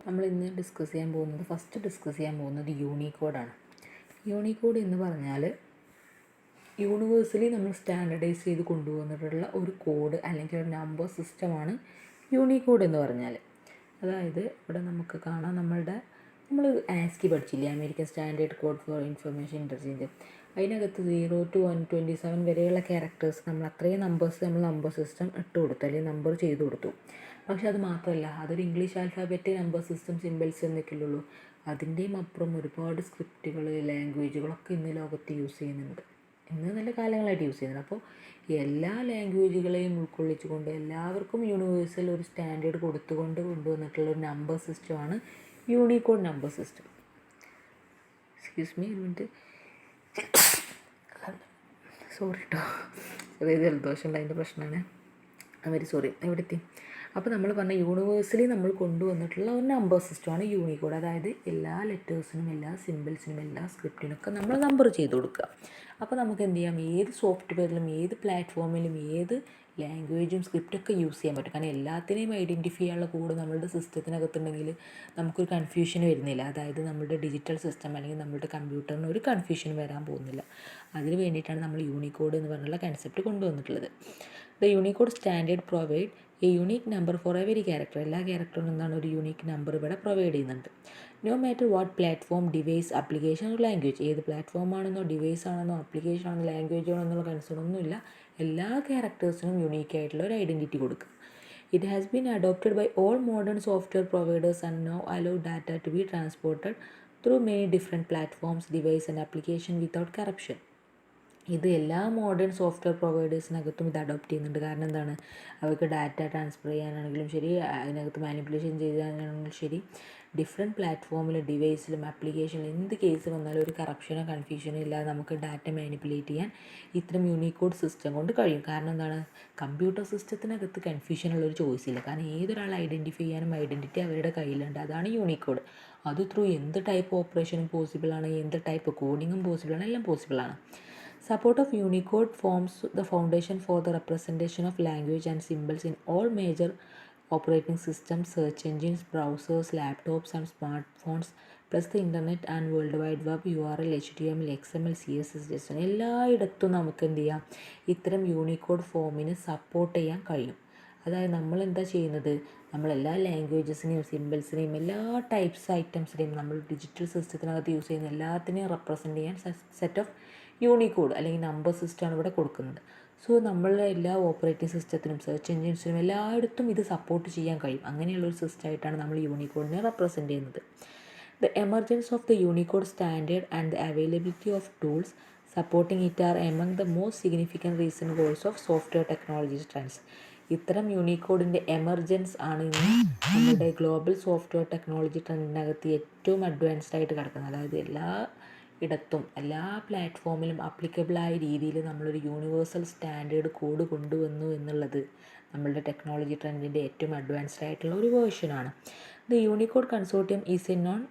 നമ്മൾ ഇന്ന് first discuss ചെയ്യാൻ പോകുന്നത് യൂണിക്കോഡാണ്. യൂണിക്കോഡ് എന്ന് പറഞ്ഞാൽ യൂണിവേഴ്സലി നമ്മൾ സ്റ്റാൻഡർഡൈസ് ചെയ്ത് കൊണ്ടുവന്നിട്ടുള്ള ഒരു കോഡ് അല്ലെങ്കിൽ ഒരു നമ്പർ സിസ്റ്റമാണ് യൂണിക്കോഡ് എന്ന് പറഞ്ഞാൽ. അതായത് ഇവിടെ നമുക്ക് കാണാം, നമ്മൾ ആസ്കി പഠിച്ചില്ലേ, American standard code for information interchange. അതിനകത്ത് 0 to 127 വരെയുള്ള ക്യാരക്ടേഴ്സ് നമ്മൾ അത്രയും നമ്പേഴ്സ് നമ്മൾ നമ്പർ സിസ്റ്റം ഇട്ട് കൊടുത്തു, അല്ലെങ്കിൽ നമ്പർ ചെയ്ത് കൊടുത്തു. പക്ഷെ അത് മാത്രമല്ല, അതൊരു English alphabet number system symbols എന്നൊക്കെ ഉള്ളൂ. അതിൻ്റെയും അപ്പുറം ഒരുപാട് സ്ക്രിപ്റ്റുകൾ, ലാംഗ്വേജുകളൊക്കെ ഇന്ന് ലോകത്ത് യൂസ് ചെയ്യുന്നുണ്ട്. ഇന്ന് നല്ല കാലങ്ങളായിട്ട് യൂസ് ചെയ്യുന്നുണ്ട്. അപ്പോൾ എല്ലാ ലാംഗ്വേജുകളെയും ഉൾക്കൊള്ളിച്ചുകൊണ്ട് എല്ലാവർക്കും യൂണിവേഴ്സൽ ഒരു സ്റ്റാൻഡേർഡ് കൊടുത്തുകൊണ്ട് കൊണ്ടുവന്നിട്ടുള്ള ഒരു നമ്പർ സിസ്റ്റമാണ് Unicode number system. Excuse me ഒരു മിനിറ്റ്, സോറി കേട്ടോ, ചെറിയ ജലദോഷം ഉണ്ട്, അതിൻ്റെ പ്രശ്നമാണ്. Very sorry. എവിടെ എത്തി? അപ്പോൾ നമ്മൾ പറഞ്ഞ യൂണിവേഴ്സലി നമ്മൾ കൊണ്ടുവന്നിട്ടുള്ള ഒരു നമ്പർ സിസ്റ്റമാണ് യൂണിക്കോഡ്. അതായത് എല്ലാ ലെറ്റേഴ്സിനും, എല്ലാ സിമ്പിൾസിനും, എല്ലാ സ്ക്രിപ്റ്റിനൊക്കെ നമ്മൾ നമ്പർ ചെയ്ത് കൊടുക്കുക. അപ്പോൾ നമുക്ക് എന്ത് ചെയ്യാം, ഏത് സോഫ്റ്റ്വെയറിലും ഏത് പ്ലാറ്റ്ഫോമിലും ഏത് ലാംഗ്വേജും സ്ക്രിപ്റ്റൊക്കെ യൂസ് ചെയ്യാൻ പറ്റും. കാരണം എല്ലാത്തിനെയും ഐഡൻറ്റിഫൈ ചെയ്യാനുള്ള കോഡ് നമ്മളുടെ സിസ്റ്റത്തിനകത്തുണ്ടെങ്കിൽ നമുക്കൊരു കൺഫ്യൂഷൻ വരുന്നില്ല. അതായത് നമ്മുടെ ഡിജിറ്റൽ സിസ്റ്റം അല്ലെങ്കിൽ നമ്മുടെ കമ്പ്യൂട്ടറിന് ഒരു കൺഫ്യൂഷൻ വരാൻ പോകുന്നില്ല. അതിന് വേണ്ടിയിട്ടാണ് നമ്മൾ യൂണിക്കോഡ് എന്ന് പറഞ്ഞുള്ള കൺസെപ്റ്റ് കൊണ്ടുവന്നിട്ടുള്ളത്. The unicode standard provide a unique number for every character. എല്ലാ ക്യാരക്ടറിനും എന്താണ് ഒരു യുണീക്ക് നമ്പർ ഇവിടെ പ്രൊവൈഡ് ചെയ്യുന്നുണ്ട്. No matter what platform, device, application or language. ഏത് പ്ലാറ്റ്ഫോമാണെന്നോ ഡിവൈസ് ആണെന്നോ ആപ്ലിക്കേഷൻ ആണെന്നോ ലാംഗ്വേജ് ആണോ എന്നുള്ള കൺസേൺ ഒന്നുമില്ല. എല്ലാ ക്യാരക്ടേഴ്സിനും യുണീക്ക് ആയിട്ടുള്ള ഒരു ഐഡൻറ്റിറ്റി കൊടുക്കുക. It has been adopted by all modern software providers and now allow data to be transported through many different platforms, devices and applications without corruption. ഇത് എല്ലാ മോഡേൺ സോഫ്റ്റ്വെയർ പ്രൊവൈഡേഴ്സിനകത്തും ഇത് അഡോപ്റ്റ് ചെയ്യുന്നുണ്ട്. കാരണം എന്താണ്, അവർക്ക് ഡാറ്റ ട്രാൻസ്ഫർ ചെയ്യാനാണെങ്കിലും ശരി, അതിനകത്ത് മാനിപ്പുലേഷൻ ചെയ്യാനാണെങ്കിലും ശരി, ഡിഫറെൻറ്റ് പ്ലാറ്റ്ഫോമിലും ഡിവൈസിലും ആപ്ലിക്കേഷനിലും എന്ത് കേസ് വന്നാലും ഒരു കറപ്ഷനോ കൺഫ്യൂഷനോ ഇല്ലാതെ നമുക്ക് ഡാറ്റ മാനിപ്പുലേറ്റ് ചെയ്യാൻ ഇത്തരം യൂണിക്കോഡ് സിസ്റ്റം കൊണ്ട് കഴിയും. കാരണം എന്താണ്, കമ്പ്യൂട്ടർ സിസ്റ്റത്തിനകത്ത് കൺഫ്യൂഷനുള്ളൊരു ചോയ്സ് ഇല്ല. കാരണം ഏതൊരാൾ ഐഡൻറ്റിഫൈ ചെയ്യാനും ഐഡൻറ്റിറ്റി അവരുടെ കയ്യിലുണ്ട്. അതാണ് യൂണിക്കോഡ്. അത് ത്രൂ എന്ത് ടൈപ്പ് ഓപ്പറേഷനും പോസിബിളാണ്, എന്ത് ടൈപ്പ് കോഡിങ്ങും പോസിബിളാണ്, എല്ലാം പോസിബിളാണ്. Support of Unicode forms the foundation for the representation of language and symbols in all major operating systems, search engines, browsers, laptops and smartphones, plus the internet and world wide web, URL, HTML, XML, CSS, JSON. എല്ലായിടത്തും നമുക്ക് എന്ത് ചെയ്യാം, ഇത്തരം Unicode ഫോമിന് support ചെയ്യാൻ കഴിയും. അതായത് നമ്മൾ എന്താ ചെയ്യുന്നത്, നമ്മളെല്ലാ ലാംഗ്വേജസിനെയും സിമ്പിൾസിനെയും എല്ലാ ടൈപ്സ് ഐറ്റംസിനെയും നമ്മൾ ഡിജിറ്റൽ സിസ്റ്റത്തിനകത്ത് യൂസ് ചെയ്യുന്ന എല്ലാത്തിനെയും റെപ്രസെൻറ്റ് ചെയ്യാൻ സെറ്റ് ഓഫ് യൂണിക്കോഡ് അല്ലെങ്കിൽ നമ്പർ സിസ്റ്റമാണ് ഇവിടെ കൊടുക്കുന്നത്. സോ നമ്മളുടെ എല്ലാ ഓപ്പറേറ്റിംഗ് സിസ്റ്റത്തിനും സെർച്ച് എഞ്ചിൻസിനും എല്ലായിടത്തും ഇത് സപ്പോർട്ട് ചെയ്യാൻ കഴിയും. അങ്ങനെയുള്ളൊരു സിസ്റ്റമായിട്ടാണ് നമ്മൾ യൂണിക്കോഡിനെ റെപ്രസെൻറ്റ് ചെയ്യുന്നത്. The emergence of the unicode standard and the availability of tools supporting it are among the most significant reason goals of software technology trends. ഇത്തരം യൂണിക്കോഡിൻ്റെ എമർജൻസ് ആണ് ഇന്ന് നമ്മുടെ ഗ്ലോബൽ സോഫ്റ്റ്വെയർ ടെക്നോളജി ട്രെൻഡിനകത്ത് ഏറ്റവും അഡ്വാൻസ്ഡ് ആയിട്ട് കിടക്കുന്നത്. അതായത് എല്ലാ ഇടത്തും എല്ലാ പ്ലാറ്റ്ഫോമിലും അപ്ലിക്കബിളായ രീതിയിൽ നമ്മളൊരു യൂണിവേഴ്സൽ സ്റ്റാൻഡേർഡ് കോഡ് കൊണ്ടുവന്നു എന്നുള്ളത് നമ്മളുടെ ടെക്നോളജി ട്രെൻഡിൻ്റെ ഏറ്റവും അഡ്വാൻസ്ഡ് ആയിട്ടുള്ള ഒരു വേർഷനാണ്. The Unicode consortium is a non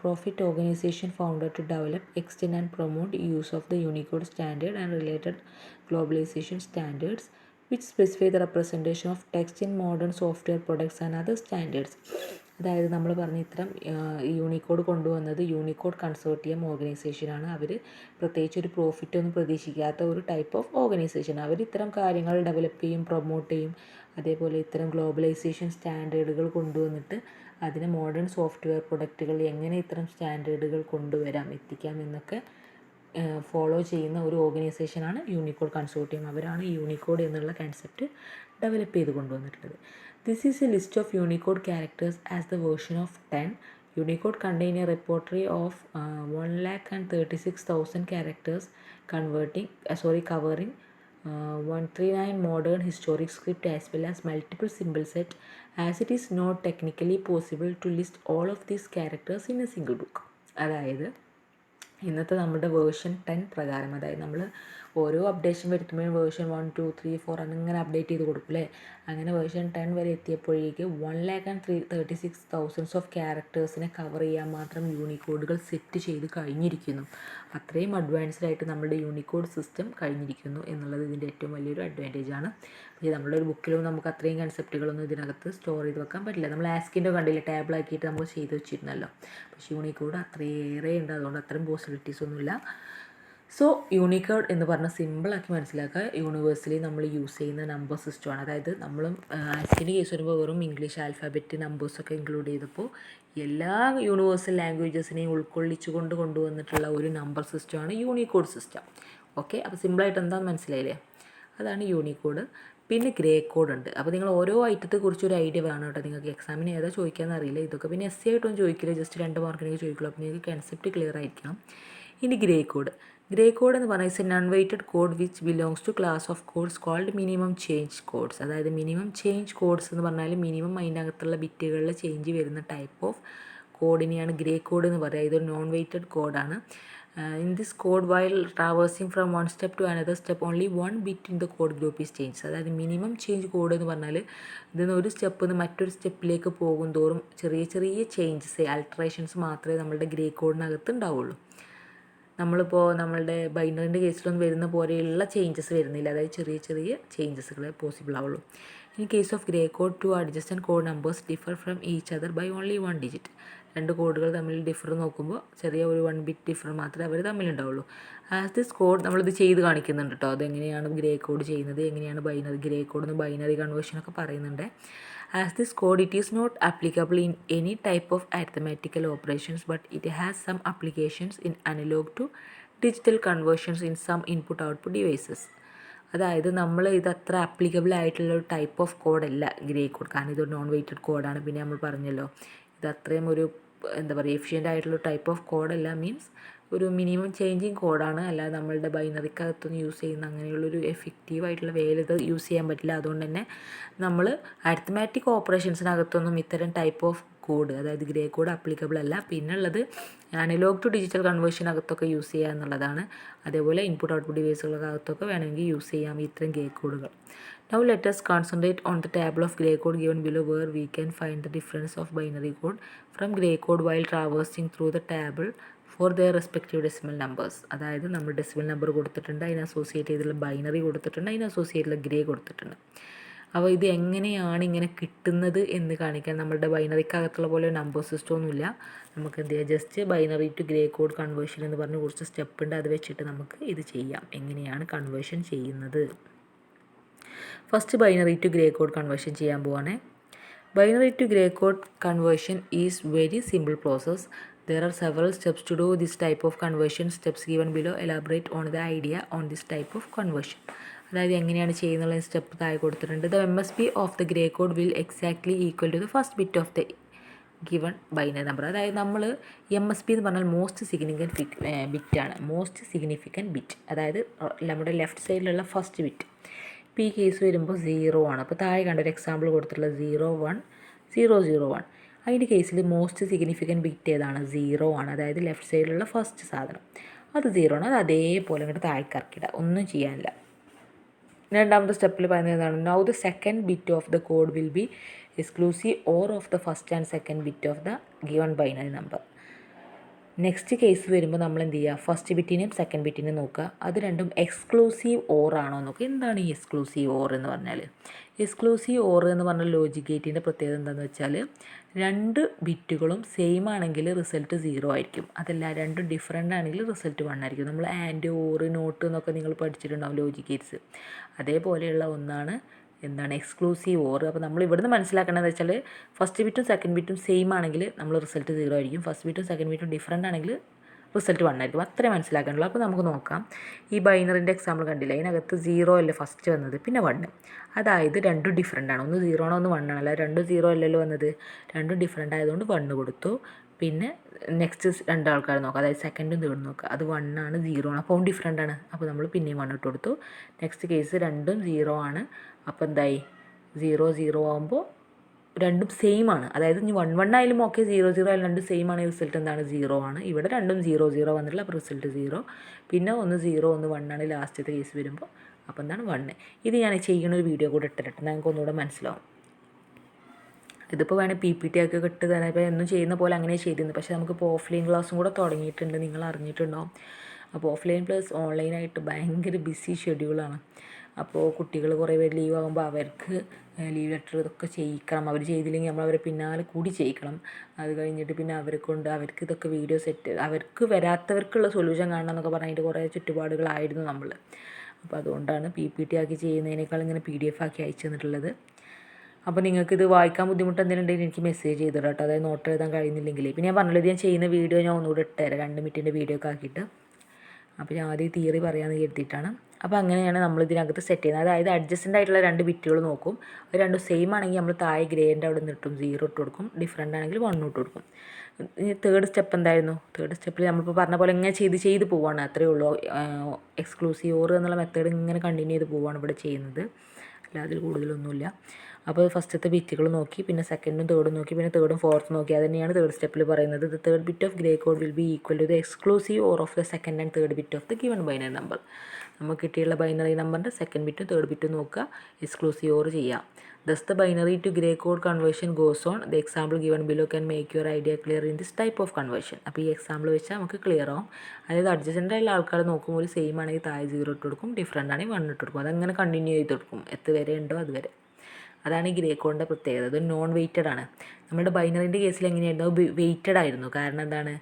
profit organization founded to develop, extend and promote use of the Unicode standard and related globalization standards which specify the representation of text in modern software products and other standards. അതായത് നമ്മൾ പറഞ്ഞ ഇത്തരം Unicode കൊണ്ടുവന്നത് Unicode consortium ഓർഗനൈസേഷനാണ്. അവർ പ്രത്യേകിച്ച് ഒരു പ്രോഫിറ്റൊന്നും പ്രതീക്ഷിക്കാത്ത ഒരു type of organisation. അവർ ഇത്തരം കാര്യങ്ങൾ ഡെവലപ്പ് ചെയ്യും, പ്രൊമോട്ട് ചെയ്യും. അതേപോലെ ഇത്തരം ഗ്ലോബലൈസേഷൻ സ്റ്റാൻഡേർഡുകൾ കൊണ്ടുവന്നിട്ട് അതിന് മോഡേൺ സോഫ്റ്റ്വെയർ പ്രൊഡക്റ്റുകൾ എങ്ങനെ ഇത്തരം സ്റ്റാൻഡേർഡുകൾ കൊണ്ടുവരാം, എത്തിക്കാം എന്നൊക്കെ ഫോളോ ചെയ്യുന്ന ഒരു ഓർഗനൈസേഷനാണ് യൂണിക്കോഡ് കൺസോർട്ടിയം. അവരാണ് യൂണിക്കോഡ് എന്നുള്ള കൺസെപ്റ്റ് ഡെവലപ്പ് ചെയ്ത് കൊണ്ടുവന്നിട്ടുള്ളത്. This is a list of Unicode characters as the version of 10. Unicode contain a repertoire of 136,000 characters covering 139 modern historic script as well as multiple symbol set, as it is not technically possible to list all of these characters in a single book. അതായത് ഇന്നത്തെ നമ്മുടെ version 10 പ്രകാരം, അതായത് നമ്മൾ ഓരോ updation വരുത്തുമ്പോഴും version 1 2 3 4 അങ്ങനെ update ചെയ്ത് കൊടുക്കും അല്ലേ. അങ്ങനെ വേർഷൻ 10 വരെ എത്തിയപ്പോഴേക്ക് 1,36,000 ഓഫ് ക്യാരക്ടേഴ്സിനെ കവർ ചെയ്യാൻ മാത്രം യൂണിക്കോഡുകൾ സെറ്റ് ചെയ്ത് കഴിഞ്ഞിരിക്കുന്നു. അത്രയും അഡ്വാൻസ്ഡ് ആയിട്ട് നമ്മുടെ യൂണിക്കോഡ് സിസ്റ്റം കഴിഞ്ഞിരിക്കുന്നു എന്നുള്ളത് ഇതിൻ്റെ ഏറ്റവും വലിയൊരു അഡ്വാൻറ്റേജ് ആണ്. ഇത് നമ്മളുടെ ഒരു ബുക്കിലും നമുക്ക് അത്രയും കൺസെപ്റ്റുകളൊന്നും ഇതിനകത്ത് സ്റ്റോർ ചെയ്ത് വെക്കാൻ പറ്റില്ല. നമ്മൾ ആസ്കിൻ്റെ കണ്ടില്ല ടാബിളാക്കിയിട്ട് നമ്മൾ ചെയ്ത് വെച്ചിരുന്നല്ലോ. പക്ഷേ യൂണിക്കോഡ് അത്രയേറെ ഉണ്ട്, അതുകൊണ്ട് അത്രയും പോസിബിലിറ്റീസ് ഒന്നുമില്ല. സോ യൂണിക്കോഡ് എന്ന് പറഞ്ഞാൽ സിമ്പിളാക്കി മനസ്സിലാക്കുക, യൂണിവേഴ്സലി നമ്മൾ യൂസ് ചെയ്യുന്ന നമ്പർ സിസ്റ്റമാണ്. അതായത് നമ്മളും ആസ്കിൻ്റെ കേസ് വരുമ്പോൾ വെറും ഇംഗ്ലീഷ് ആൽഫാബറ്റ് നമ്പേഴ്സൊക്കെ ഇൻക്ലൂഡ് ചെയ്തപ്പോൾ എല്ലാ യൂണിവേഴ്സൽ ലാംഗ്വേജസിനെയും ഉൾക്കൊള്ളിച്ചുകൊണ്ട് കൊണ്ടുവന്നിട്ടുള്ള ഒരു നമ്പർ സിസ്റ്റമാണ് യൂണിക്കോഡ് സിസ്റ്റം. ഓക്കെ, അപ്പോൾ സിമ്പിളായിട്ട് എന്താണെന്ന് മനസ്സിലായില്ലേ? അതാണ് യൂണിക്കോഡ്. പിന്നെ ഗ്രേ കോഡ് ഉണ്ട്. അപ്പോൾ നിങ്ങൾ ഓരോ ഐറ്റത്തെക്കുറിച്ച് ഒരു ഐഡിയ വേണം കേട്ടോ. നിങ്ങൾക്ക് എക്സാമിന് ഏതാ ചോദിക്കാമെന്ന് അറിയില്ല. ഇതൊക്കെ പിന്നെ എസ് ആയിട്ടൊന്നും ചോദിക്കില്ല, ജസ്റ്റ് 2 മാർക്കിനൊക്കെ ചോദിക്കുള്ളൂ. അപ്പോൾ നിങ്ങൾക്ക് കൺസെപ്റ്റ് ക്ലിയർ ആയിരിക്കണം. ഇനി ഗ്രേ കോഡ്. ഗ്രേ കോഡ് എന്ന് പറഞ്ഞാൽ it's a non weighted code which belongs to class of codes called minimum change codes. അതായത് മിനിമം ചേഞ്ച് കോഡ്സ് എന്ന് പറഞ്ഞാൽ മിനിമം അതിൻ്റെ അകത്തുള്ള ബിറ്റുകളിൽ ചേഞ്ച് വരുന്ന ടൈപ്പ് ഓഫ് കോഡിനെയാണ് ഗ്രേ കോഡ് എന്ന് പറയുക. ഇതൊരു നോൺ വെയ്റ്റഡ് കോഡാണ്. In this code, while traversing from one step to another step, only one bit in the code group is changed. അതായത് മിനിമം ചേഞ്ച് കോഡ് എന്ന് പറഞ്ഞാൽ ഇതിൽ ഒരു സ്റ്റെപ്പിൽ നിന്ന് മറ്റൊരു സ്റ്റെപ്പിലേക്ക് പോകും തോറും ചെറിയ ചെറിയ ചേഞ്ചസ്, ആൾട്ടറേഷൻസ് മാത്രമേ നമ്മളുടെ ഗ്രേ കോഡിനകത്ത് ഉണ്ടാവുള്ളൂ. നമ്മളിപ്പോൾ നമ്മളുടെ ബൈനറിൻ്റെ കേസിലൊന്നും വരുന്ന പോലെയുള്ള ചേഞ്ചസ് വരുന്നില്ല. അതായത് ചെറിയ ചെറിയ ചേഞ്ചസുകളെ പോസിബിൾ ആവുള്ളൂ. In case of Gray code, 2 adjacent കോഡ് numbers differ from each other by only 1 digit. 2 കോഡുകൾ തമ്മിൽ ഡിഫർ നോക്കുമ്പോൾ ചെറിയ ഒരു 1 bit ഡിഫർ മാത്രമേ അവർ തമ്മിലുണ്ടാവുള്ളൂ. ആസ് ദിസ് കോഡ് നമ്മളിത് ചെയ്ത് കാണിക്കുന്നുണ്ട് കേട്ടോ. അതെങ്ങനെയാണ് ഗ്രേ കോഡ് ചെയ്യുന്നത്, എങ്ങനെയാണ് ബൈനറി ഗ്രേ കോഡ് എന്ന് ബൈനറി കൺവേർഷനൊക്കെ പറയുന്നുണ്ട്. As this code, it is not applicable in any type of arithmetical operations, but it has some applications in analog to digital conversions in some input-output devices. അതായത് നമ്മൾ ഇത് അത്ര applicable ആയിട്ടുള്ള ഒരു type of കോഡല്ല grey code. കാരണം ഇതൊരു non weighted കോഡാണ്. പിന്നെ നമ്മൾ പറഞ്ഞല്ലോ ഇത് അത്രയും ഒരു എന്താ പറയുക എഫിഷ്യൻ്റ് ആയിട്ടുള്ള ടൈപ്പ് ഓഫ് കോഡല്ല. മീൻസ് ഒരു മിനിമം ചേഞ്ചിങ് കോഡാണ്. അല്ലാതെ നമ്മളുടെ ബൈനറിക്കകത്തൊന്നും യൂസ് ചെയ്യുന്ന അങ്ങനെയുള്ളൊരു എഫക്റ്റീവായിട്ടുള്ള വേല ഇത് യൂസ് ചെയ്യാൻ പറ്റില്ല. അതുകൊണ്ട് തന്നെ നമ്മൾ അരിത്മാറ്റിക് ഓപ്പറേഷൻസിനകത്തൊന്നും ഇത്തരം ടൈപ്പ് ഓഫ് കോഡ്, അതായത് ഗ്രേ കോഡ് അപ്ലിക്കബിൾ അല്ല. പിന്നുള്ളത് അനലോഗ് ടു ഡിജിറ്റൽ കൺവേർഷനകത്തൊക്കെ യൂസ് ചെയ്യുക എന്നുള്ളതാണ്. അതേപോലെ ഇൻപുട്ട് ഔട്ട്പുട്ട് ഡിവൈസുകൾക്കകത്തൊക്കെ വേണമെങ്കിൽ യൂസ് ചെയ്യാം ഇത്തരം ഗ്രേ കോഡുകൾ. Now let us concentrate on the table of gray code given below, where we can find the difference of binary code from gray code while traversing through the table for their respective decimal numbers. അതായത് നമ്മൾ decimal number കൊടുത്തിട്ടുണ്ട്, അതിന് associate ചെയ്തുള്ള binary കൊടുത്തിട്ടുണ്ട്, അതിന് associate ചെയ്തുള്ള grey കൊടുത്തിട്ടുണ്ട്. അപ്പോൾ ഇത് എങ്ങനെയാണ് ഇങ്ങനെ കിട്ടുന്നത് എന്ന് കാണിക്കാൻ നമ്മളുടെ ബൈനറിക്കകത്തുള്ള പോലെ നമ്പർ സിസ്റ്റം ഒന്നുമില്ല. നമുക്ക് എന്ത് ചെയ്യാം, just binary to Gray code conversion എന്ന് പറഞ്ഞ് കുറച്ച് സ്റ്റെപ്പ് ഉണ്ട്. അത് വെച്ചിട്ട് നമുക്ക് ഇത് ചെയ്യാം. എങ്ങനെയാണ് കൺവേർഷൻ ചെയ്യുന്നത്? First binary to Gray code conversion ചെയ്യാൻ പോവാണ്. Binary to Gray code conversion is very simple process. There are several steps to do this type of conversion. Steps given below elaborate on the idea on this type of conversion. അതായത് എങ്ങനെയാണ് ചെയ്യുന്നുള്ള step താഴെ കൊടുത്തിട്ടുണ്ട്. The MSB of the gray code will exactly equal to the first bit of the given binary number. അതായത് നമ്മൾ MSB എന്ന് പറഞ്ഞാൽ most significant ബിറ്റാണ്. Most significant bit, അതായത് നമ്മുടെ ലെഫ്റ്റ് സൈഡിലുള്ള ഫസ്റ്റ് ബിറ്റ്. ഇപ്പോൾ ഈ കേസ് വരുമ്പോൾ 0 ആണ്. അപ്പോൾ താഴെ കണ്ട ഒരു എക്സാമ്പിൾ കൊടുത്തിട്ടുള്ള 0 1 0 0 1. അതിൻ്റെ കേസിൽ മോസ്റ്റ് സിഗ്നിഫിക്കൻറ്റ് ബിറ്റ് ഏതാണ്? 0 ആണ്. അതായത് ലെഫ്റ്റ് സൈഡിലുള്ള ഫസ്റ്റ് സാധനം അത് 0 ആണ്. അത് അതേപോലെ ഇങ്ങോട്ട് താഴേക്കിറക്കിയിടുക, ഒന്നും ചെയ്യാനില്ല. രണ്ടാമത്തെ സ്റ്റെപ്പിൽ പറയുന്നത് എന്താണ്? Now the second bit of the code will B exclusive or of the first and second bit of the given binary number. Next case വരുമ്പോൾ നമ്മൾ എന്ത് ചെയ്യുക, ഫസ്റ്റ് ബിറ്റിനെയും സെക്കൻഡ് ബിറ്റിനെയും നോക്കുക. അത് രണ്ടും എക്സ്ക്ലൂസീവ് ഓർ ആണോ നോക്കുക. എന്താണ് ഈ എക്സ്ക്ലൂസീവ് ഓർ എന്ന് പറഞ്ഞാൽ? എക്സ്ക്ലൂസീവ് ഓർ എന്ന് പറഞ്ഞാൽ ലോജിക് ഗേറ്റിൻ്റെ പ്രത്യേകത എന്താണെന്ന് വെച്ചാൽ 2 ബിറ്റുകളും സെയിം ആണെങ്കിൽ റിസൾട്ട് 0 ആയിരിക്കും. അതല്ല 2 ഡിഫറൻ്റ് ആണെങ്കിൽ റിസൾട്ട് 1 ആയിരിക്കും. നമ്മൾ ആൻഡ് ഓർ നോട്ട് എന്നൊക്കെ നിങ്ങൾ പഠിച്ചിട്ടുണ്ടാവും ലോജിക് ഗേറ്റ്സ്. അതേപോലെയുള്ള ഒന്നാണ് എന്താണ് എക്സ്ക്ലൂസീവ് ഓർ. അപ്പോൾ നമ്മൾ ഇവിടുന്ന് മനസ്സിലാക്കേണ്ടതെന്ന് വെച്ചാൽ ഫസ്റ്റ് ബിറ്റും സെക്കൻഡ് ബിറ്റും സെയിം ആണെങ്കിൽ നമ്മൾ റിസൾട്ട് 0 ആയിരിക്കും. ഫസ്റ്റ് ബിറ്റും സെക്കൻഡ് ബിറ്റും ഡിഫറൻ്റ് ആണെങ്കിൽ റിസൾട്ട് 1 ആയിരിക്കും. അത്രേ മനസ്സിലാക്കാനുള്ളൂ. അപ്പോൾ നമുക്ക് നോക്കാം. ഈ ബൈനറിൻ്റെ എക്സാമ്പിൾ കണ്ടില്ല, അതിനകത്ത് 0 അല്ലേ ഫസ്റ്റ് വന്നത്, പിന്നെ 1. അതായത് രണ്ടും ഡിഫറൻ്റ് ആണ്. ഒന്ന് 0 ആണോ ഒന്ന് 1 ആണല്ലോ. രണ്ടും 0 അല്ലല്ലോ വന്നത്, രണ്ടും ഡിഫറൻ്റ് ആയതുകൊണ്ട് 1 കൊടുത്തു. പിന്നെ നെക്സ്റ്റ് 2 ആൾക്കാർ നോക്കാം, അതായത് സെക്കൻഡും തേർഡും നോക്കുക. അത് 1 ആണ് 0 ആണ്, അപ്പോൾ ഡിഫറൻ്റ് ആണ്. അപ്പോൾ നമ്മൾ പിന്നെയും 1 ഇട്ട് കൊടുത്തു. നെക്സ്റ്റ് കേസ് രണ്ടും 0 ആണ്. അപ്പോൾ എന്തായി, 0 0 ആകുമ്പോൾ രണ്ടും സെയിം ആണ്. അതായത് ഇനി 1 ആയാലും ഓക്കെ 0 ആയാലും രണ്ടും സെയിം ആണ്. റിസൾട്ട് എന്താണ് 0 ആണ്. ഇവിടെ രണ്ടും 0 വന്നിട്ടില്ല, അപ്പോൾ റിസൾട്ട് 0. പിന്നെ ഒന്ന് 0 ഒന്ന് 1 ആണ് ലാസ്റ്റത്തെ കേസ് വരുമ്പോൾ. അപ്പോൾ എന്താണ് 1. ഇത് ഞാൻ ചെയ്യുന്ന ഒരു വീഡിയോ കൂടെ ഇട്ടിട്ട് ഞങ്ങൾക്ക് ഒന്നുകൂടെ മനസ്സിലാവും. ഇതിപ്പോൾ വേണേൽ PPT ഒക്കെ ഇട്ട് തരാം. ഇപ്പോൾ എന്നും ചെയ്യുന്ന പോലെ അങ്ങനെ ചെയ്തിരുന്നു. പക്ഷേ നമുക്കിപ്പോൾ ഓഫ്ലൈൻ ക്ലാസ്സും കൂടെ തുടങ്ങിയിട്ടുണ്ട്, നിങ്ങൾ അറിഞ്ഞിട്ടുണ്ടാവും. അപ്പോൾ ഓഫ്ലൈൻ പ്ലസ് ഓൺലൈനായിട്ട് ഭയങ്കര ബിസി ഷെഡ്യൂളാണ്. അപ്പോൾ കുട്ടികൾ കുറേ പേര് ലീവ് ആകുമ്പോൾ അവർക്ക് ലീവ് ലെറ്റർ ഇതൊക്കെ ചെയ്യിക്കണം. അവർ ചെയ്തില്ലെങ്കിൽ നമ്മൾ അവരെ പിന്നാലെ കൂടി ചെയ്യിക്കണം. അത് കഴിഞ്ഞിട്ട് പിന്നെ അവരെ കൊണ്ട് അവർക്ക് ഇതൊക്കെ വീഡിയോ സെറ്റ്, അവർക്ക് വരാത്തവർക്കുള്ള സൊല്യൂഷൻ കാണണം എന്നൊക്കെ പറഞ്ഞാൽ അതിൻ്റെ കുറേ ചുറ്റുപാടുകളായിരുന്നു നമ്മൾ. അപ്പോൾ അതുകൊണ്ടാണ് PPT ആക്കി ചെയ്യുന്നതിനേക്കാൾ ഇങ്ങനെ PDF ആക്കി അയച്ചു തന്നിട്ടുള്ളത്. അപ്പോൾ നിങ്ങൾക്കിത് വായിക്കാൻ ബുദ്ധിമുട്ട് എന്തെങ്കിലും ഉണ്ടെങ്കിൽ എനിക്ക് മെസ്സേജ് ചെയ്തിടാം കേട്ടോ. അതായത് നോട്ട് എഴുതാൻ കഴിയുന്നില്ലെങ്കിൽ. പിന്നെ ഞാൻ പറഞ്ഞില്ല, ഞാൻ ചെയ്യുന്ന വീഡിയോ ഞാൻ ഒന്നുകൂടെ ഇട്ടുതരാം 2 മിനിറ്റിൻ്റെ വീഡിയോ ഒക്കെ ആക്കിയിട്ട്. അപ്പോൾ ഞാൻ ആദ്യം തിയറി പറയാമെന്ന് കരുതിയിട്ടാണ്. അപ്പോൾ അങ്ങനെയാണ് നമ്മൾ ഇതിനകത്ത് സെറ്റ് ചെയ്യുന്നത്. അതായത് അഡ്ജസ്റ്റൻ്റ് ആയിട്ടുള്ള 2 ബിറ്റുകൾ നോക്കും. അത് രണ്ടും സെയിം ആണെങ്കിൽ നമ്മൾ താഴെ ഗ്രേൻ്റെ അവിടെ നിന്ന് ഇട്ടും 0 ഇട്ട് കൊടുക്കും. ഡിഫറൻ്റ് ആണെങ്കിൽ 1 ഇട്ട് കൊടുക്കും. തേർഡ് സ്റ്റെപ്പ് എന്തായിരുന്നു? തേർഡ് സ്റ്റെപ്പിൽ നമ്മളിപ്പോൾ പറഞ്ഞ പോലെ ഇങ്ങനെ ചെയ്ത് പോവുകയാണ്. അത്രയേ ഉള്ളൂ. എക്സ്ക്ലൂസീവ് ഓർ എന്നുള്ള മെത്തേഡ് ഇങ്ങനെ കണ്ടിന്യൂ ചെയ്ത് പോവുകയാണ് ഇവിടെ ചെയ്യുന്നത്. അല്ല അതിൽ കൂടുതലൊന്നുമില്ല. അപ്പോൾ ഫസ്റ്റത്തെ ബിറ്റുകൾ നോക്കി, പിന്നെ സെക്കൻഡും തേർഡും നോക്കി, പിന്നെ തേർഡും ഫോർത്തും നോക്കി. അത് തന്നെയാണ് തേർഡ് സ്റ്റെപ്പിൽ പറയുന്നത്. The third bit of Gray code will be equal to the exclusive or of the second and third bit of the given binary number. നമുക്ക് കിട്ടിയുള്ള ബൈനറി നമ്പറിൻ്റെ സെക്കൻഡ് ബിറ്റും തേർഡ് ബിറ്റും നോക്കുക, എക്സ്ക്ലൂസീവ് ഓർ ചെയ്യാം. Thus the binary to Gray code conversion goes on. The example given below can make your idea clear in this type of conversion. അപ്പോൾ ഈ example വെച്ചാൽ നമുക്ക് ക്ലിയർ ആവും. അതായത് അഡ്ജസ്റ്റൻ്റ് ആയുള്ള ആൾക്കാർ നോക്കുമ്പോൾ സെയിം ആണെങ്കിൽ താഴെ 0 ഇട്ട് കൊടുക്കും, ഡിഫറൻ്റ് ആണെങ്കിൽ 1 ഇട്ട് കൊടുക്കും. അതങ്ങനെ കണ്ടിന്യൂ ചെയ്ത് കൊടുക്കും എത്തുവരെ ഉണ്ടോ അതുവരെ. അതാണ് ഈ ഗ്രേ കോഡിൻ്റെ പ്രത്യേകത. അത് നോൺ വെയ്റ്റഡ് ആണ്. നമ്മുടെ ബൈനറിൻ്റെ കേസിൽ എങ്ങനെയായിരുന്നു? വെയ്റ്റഡ് ആയിരുന്നു. കാരണം എന്താണ്,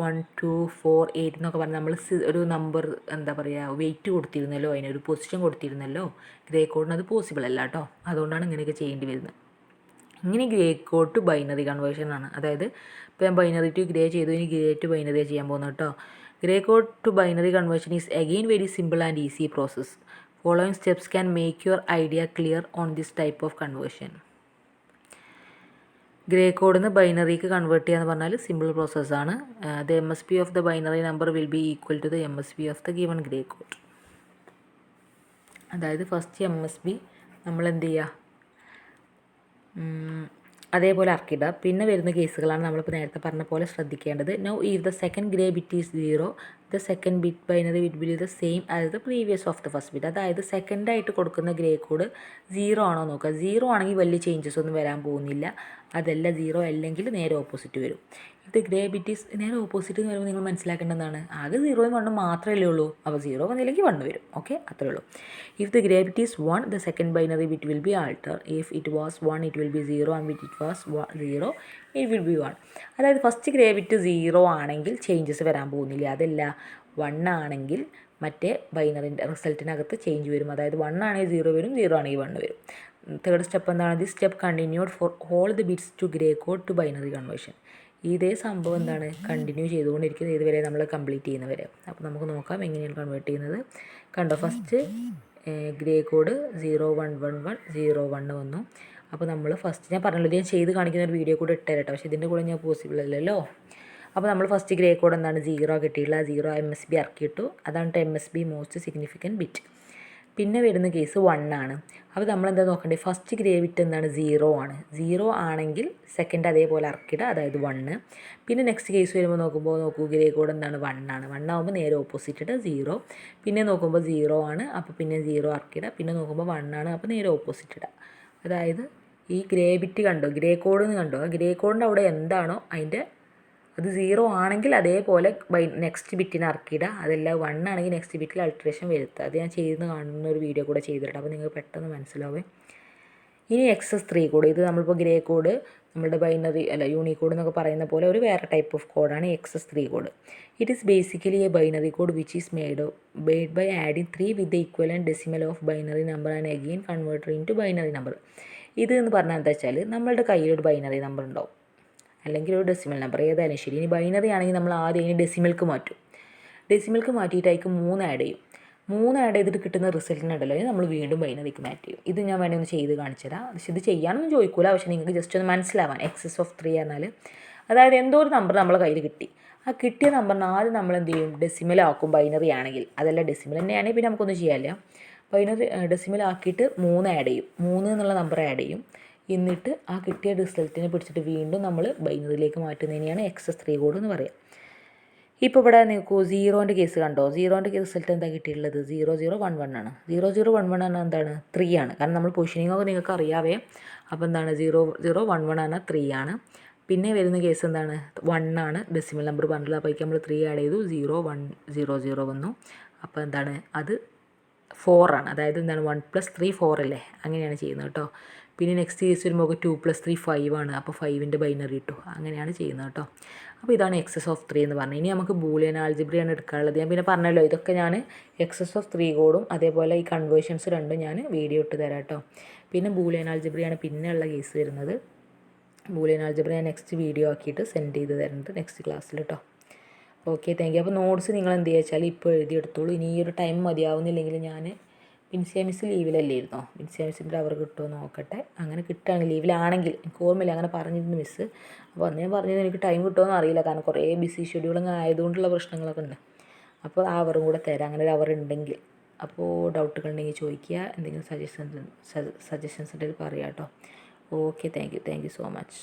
1 2 4 8 എന്നൊക്കെ പറഞ്ഞാൽ നമ്മൾ ഒരു നമ്പർ എന്താ പറയുക വെയിറ്റ് കൊടുത്തിരുന്നല്ലോ, അതിനൊരു പൊസിഷൻ കൊടുത്തിരുന്നല്ലോ. ഗ്രേ കോഡിന് അത് പോസിബിൾ അല്ല കേട്ടോ. അതുകൊണ്ടാണ് ഇങ്ങനെയൊക്കെ ചെയ്യേണ്ടി വരുന്നത്. ഇങ്ങനെ Gray code to binary conversion ആണ്. അതായത് ഇപ്പോൾ ഞാൻ ബൈനറി ടു ഗ്രേ ചെയ്തു, ഇനി ഗ്രേ ടു ബൈനറി ചെയ്യാൻ പോകുന്നത് കേട്ടോ. Gray code to binary conversion is again very simple and easy process. Following steps can make your idea clear on this type of conversion. Gray കോഡിൽ നിന്ന് ബൈനറിക്ക് convert ചെയ്യുക എന്ന് പറഞ്ഞാൽ സിമ്പിൾ പ്രോസസ്സാണ്. The MSB of the binary number will be equal to the MSB of the given Gray code. അതായത് first MSB നമ്മൾ എന്ത് ചെയ്യുക, അതേപോലെ ആക്കിയിടുക. പിന്നെ വരുന്ന കേസുകളാണ് നമ്മളിപ്പോൾ നേരത്തെ പറഞ്ഞ പോലെ ശ്രദ്ധിക്കേണ്ടത്. Now if the second grey bit is 0, the second bit binary will be the same as the previous of the first bit. അതായത് സെക്കൻഡായിട്ട് കൊടുക്കുന്ന ഗ്രേ കോഡ് 0 ആണോ നോക്കുക. 0 ആണെങ്കിൽ വലിയ ചേഞ്ചസ് ഒന്നും വരാൻ പോകുന്നില്ല. അതല്ല 0 അല്ലെങ്കിൽ നേരെ ഓപ്പോസിറ്റ് വരും. ഇത് ഗ്രേ ബിറ്റ് ഈസ് നേരെ ഓപ്പോസിറ്റ് എന്ന് വരുമ്പോൾ നിങ്ങൾ മനസ്സിലാക്കേണ്ടതാണ്, ആകെ 0യും 1ഉം മാത്രമേ ഉള്ളൂ. അപ്പോൾ 0 വന്നില്ലെങ്കിൽ 1 വരും. ഓക്കെ, അത്രേ ഉള്ളൂ. If the grey bit is 1, the second binary bit will be alter. If it was 1 it will be 0 and it was 0 it will be 1. അതായത് ഫസ്റ്റ് ഗ്രേ ബിറ്റ് 0 ആണെങ്കിൽ ചേഞ്ചസ് വരാൻ പോകുന്നില്ല. അതല്ല 1 ആണെങ്കിൽ മറ്റേ ബൈനറിൻ്റെ റിസൾട്ടിനകത്ത് ചേഞ്ച് വരും. അതായത് 1 ആണെങ്കിൽ 0 വരും, 0 ആണെങ്കിൽ 1 വരും. തേർഡ് സ്റ്റെപ്പ് എന്താണ്? This step continued for all the bits to Gray code to binary conversion. ഇതേ സംഭവം എന്താണ്, കണ്ടിന്യൂ ചെയ്തുകൊണ്ടിരിക്കുന്നത് ഇതുവരെ നമ്മൾ കംപ്ലീറ്റ് ചെയ്യുന്നവരെ. അപ്പോൾ നമുക്ക് നോക്കാം എങ്ങനെയാണ് കൺവേർട്ട് ചെയ്യുന്നത്. കണ്ടോ, ഫസ്റ്റ് ഗ്രേ കോഡ് 0 1 1 1 0 1 വന്നു. അപ്പോൾ നമ്മൾ ഫസ്റ്റ് ഞാൻ പറഞ്ഞല്ലോ, ഞാൻ ചെയ്ത് കാണിക്കുന്ന ഒരു വീഡിയോ കൂടെ ഇട്ടേരട്ടോ. പക്ഷേ ഇതിൻ്റെ കൂടെ ഞാൻ പോസിബിൾ അല്ലല്ലോ. അപ്പോൾ നമ്മൾ ഫസ്റ്റ് ഗ്രേ കോഡ് എന്താണ് 0 കിട്ടിയില്ല, 0 MSB ഇറക്കിയിട്ടു. അതാണ് MSB മോസ്റ്റ് സിഗ്നിഫിക്കൻറ്റ് ബിറ്റ്. പിന്നെ വരുന്ന കേസ് 1 ആണ്. അപ്പോൾ നമ്മളെന്താ നോക്കേണ്ടത്, ഫസ്റ്റ് ഗ്രേ ബിറ്റ് എന്താണ് 0 ആണ്. 0 ആണെങ്കിൽ സെക്കൻഡ് അതേപോലെ ഇറക്കിയിടുക, അതായത് 1. പിന്നെ നെക്സ്റ്റ് കേസ് വരുമ്പോൾ നോക്കൂ ഗ്രേ കോഡ് എന്താണ് 1 ആണ്. 1 ആകുമ്പോൾ നേരെ ഓപ്പോസിറ്റ് ഇട്ട് 0. പിന്നെ നോക്കുമ്പോൾ 0 ആണ്, അപ്പോൾ പിന്നെ 0 ഇറക്കിയിടുക. പിന്നെ നോക്കുമ്പോൾ 1 ആണ്, അപ്പോൾ നേരെ ഓപ്പോസിറ്റ് ഇടുക. അതായത് ഈ ഗ്രേ ബിറ്റ് കണ്ടോ, ഗ്രേ കോഡ് എന്ന് കണ്ടോ, ആ ഗ്രേ കോഡിൻ്റെ അവിടെ എന്താണോ അതിൻ്റെ അത് 0 ആണെങ്കിൽ അതേപോലെ നെക്സ്റ്റ് ബിറ്റിന് ഇറക്കിയിടുക. അതല്ല 1 ആണെങ്കിൽ നെക്സ്റ്റ് ബിറ്റിൽ അൾട്രേഷൻ വരുത്തുക. അത് ഞാൻ ചെയ്ത് കാണുന്ന ഒരു വീഡിയോ കൂടെ ചെയ്തിട്ട്, അപ്പോൾ നിങ്ങൾക്ക് പെട്ടെന്ന് മനസ്സിലാവേ. ഇനി XS3 കോഡ്. ഇത് നമ്മളിപ്പോൾ ഗ്രേ കോഡ് നമ്മുടെ ബൈനറി അല്ല യൂണിക്കോഡ് എന്നൊക്കെ പറയുന്ന പോലെ ഒരു വേറെ ടൈപ്പ് ഓഫ് കോഡാണ് XS3 code. It is basically a binary code which is made by adding 3 with the equivalent decimal of binary number and again converter in to binary number. ഇത് എന്ന് പറഞ്ഞാൽ എന്താ വെച്ചാൽ, നമ്മളുടെ കയ്യിലൊരു ബൈനറി നമ്പർ ഉണ്ടാവും, അല്ലെങ്കിൽ ഒരു ഡെസിമൽ നമ്പർ ഏതായാലും ശരി. ഇനി ബൈനറി ആണെങ്കിൽ നമ്മൾ ആദ്യം ഇതിന് ഡെസിമൽക്ക് മാറ്റും. ഡെസിമൽക്ക് മാറ്റിയിട്ട് അതിലേക്ക് 3 ആഡ് ചെയ്യും. 3 ആഡ് ചെയ്തിട്ട് കിട്ടുന്ന റിസൾട്ടിനുണ്ടല്ലോ നമ്മൾ വീണ്ടും ബൈനറിക്ക് മാറ്റ് ചെയ്യും. ഇത് ഞാൻ വേണമെങ്കിൽ ഒന്ന് ചെയ്ത് കാണിച്ചു തരാം. പക്ഷേ ഇത് ചെയ്യാനൊന്നും ചോദിക്കൂല, പക്ഷേ നിങ്ങൾക്ക് ജസ്റ്റ് ഒന്ന് മനസ്സിലാവാൻ. XS3 എന്നാൽ അതായത് എന്തോ ഒരു നമ്പർ നമ്മളെ കയ്യിൽ കിട്ടി. ആ കിട്ടിയ നമ്പറിന് ആദ്യം നമ്മൾ എന്ത് ചെയ്യും, ഡെസിമലാക്കും. ബൈനറി ആണെങ്കിൽ, അതല്ല ഡെസിമൽ തന്നെയാണെങ്കിൽ പിന്നെ നമുക്കൊന്നും ചെയ്യാനില്ല. ബൈനറി ഡെസിമൽ ആക്കിയിട്ട് 3 ആഡ് ചെയ്യും. 3 എന്നുള്ള നമ്പർ ആഡ് ചെയ്യും. എന്നിട്ട് ആ കിട്ടിയ റിസൾട്ടിനെ പിടിച്ചിട്ട് വീണ്ടും നമ്മൾ ബൈനറിയിലേക്ക് മാറ്റുന്നതിനെയാണ് XS3 കോഡ് എന്ന് പറയുക. ഇപ്പോൾ ഇവിടെ നോക്കൂ, സീറോൻ്റെ കേസ് കണ്ടോ, സീറോൻ്റെ റിസൾട്ട് എന്താ കിട്ടിയിട്ടുള്ളത് 0011 ആണ്. 0011 ആണ് എന്താണ് 3 ആണ്. കാരണം നമ്മൾ പൊസിഷനിങ് ഒക്കെ നിങ്ങൾക്ക് അറിയാവേ. അപ്പോൾ എന്താണ് 0011 ആണ് 3 ആണ്. പിന്നെ വരുന്ന കേസ് എന്താണ് 1 ആണ്, ഡെസിമൽ നമ്പർ പറഞ്ഞില്ല. അപ്പോൾ നമ്മൾ 3 ആഡ് ചെയ്തു 0100 വന്നു. അപ്പോൾ എന്താണ് അത് 4 ആണ്. അതായത് എന്താണ് 1 + 3 4 അല്ലേ, അങ്ങനെയാണ് ചെയ്യുന്നത് കേട്ടോ. പിന്നെ നെക്സ്റ്റ് കേസ് വരുമ്പോൾ 2 + 3 5 ആണ്. അപ്പോൾ 5ൻ്റെ ബൈനറി ഇട്ടു, അങ്ങനെയാണ് ചെയ്യുന്നത് കേട്ടോ. അപ്പോൾ ഇതാണ് XS3 എന്ന് പറഞ്ഞത്. ഇനി നമുക്ക് ബൂളിയൻ ആൾജിബ്രയാണ് എടുക്കാനുള്ളത്. ഞാൻ പിന്നെ പറഞ്ഞല്ലോ, ഇതൊക്കെ ഞാൻ XS3 കോഡും അതേപോലെ ഈ കൺവേർഷൻസ് രണ്ടും ഞാൻ വീഡിയോ ഇട്ട് തരാം കേട്ടോ. പിന്നെ ബൂളിയൻ ആൾജിബ്രയാണ് പിന്നെയുള്ള കേസ് വരുന്നത്. ബൂളിയൻ ആൾജിബ്ര ഞാൻ നെക്സ്റ്റ് വീഡിയോ ആക്കിയിട്ട് സെൻഡ് ചെയ്ത് തരുന്നുണ്ട് നെക്സ്റ്റ് ക്ലാസ്സിൽ കേട്ടോ. Okay, thank you. അപ്പോൾ നോട്ട്സ് നിങ്ങൾ എന്ത് ചെയ്യുക വെച്ചാൽ ഇപ്പോൾ എഴുതിയെടുത്തോളൂ. ഇനി ഈ ഒരു ടൈം മതിയാവുന്നില്ലെങ്കിൽ ഞാൻ ബിൻസിയ മിസ് ലീവിലല്ലായിരുന്നോ, ബിൻസിയ മിസ്സിൻ്റെ അവർ കിട്ടുമോ നോക്കട്ടെ. അങ്ങനെ കിട്ടുകയാണെങ്കിൽ, ലീവിലാണെങ്കിൽ, എനിക്ക് ഓർമ്മയില്ല, അങ്ങനെ പറഞ്ഞിരുന്നു മിസ്സ്. അപ്പോൾ അന്ന് ഞാൻ പറഞ്ഞത് എനിക്ക് ടൈം കിട്ടുമോ അറിയില്ല, കാരണം കുറേ ബിസി ഷെഡ്യൂളിങ് ആയതുകൊണ്ടുള്ള പ്രശ്നങ്ങളൊക്കെ ഉണ്ട്. അപ്പോൾ ആ അവറും കൂടെ തരാം, അങ്ങനെ ഒരു അവർ ഉണ്ടെങ്കിൽ. അപ്പോൾ ഡൗട്ടുകൾ ഉണ്ടെങ്കിൽ ചോദിക്കുക, എന്തെങ്കിലും സജഷൻസ് ഉണ്ടെങ്കിൽ പറയാം കേട്ടോ. Okay, thank you so much.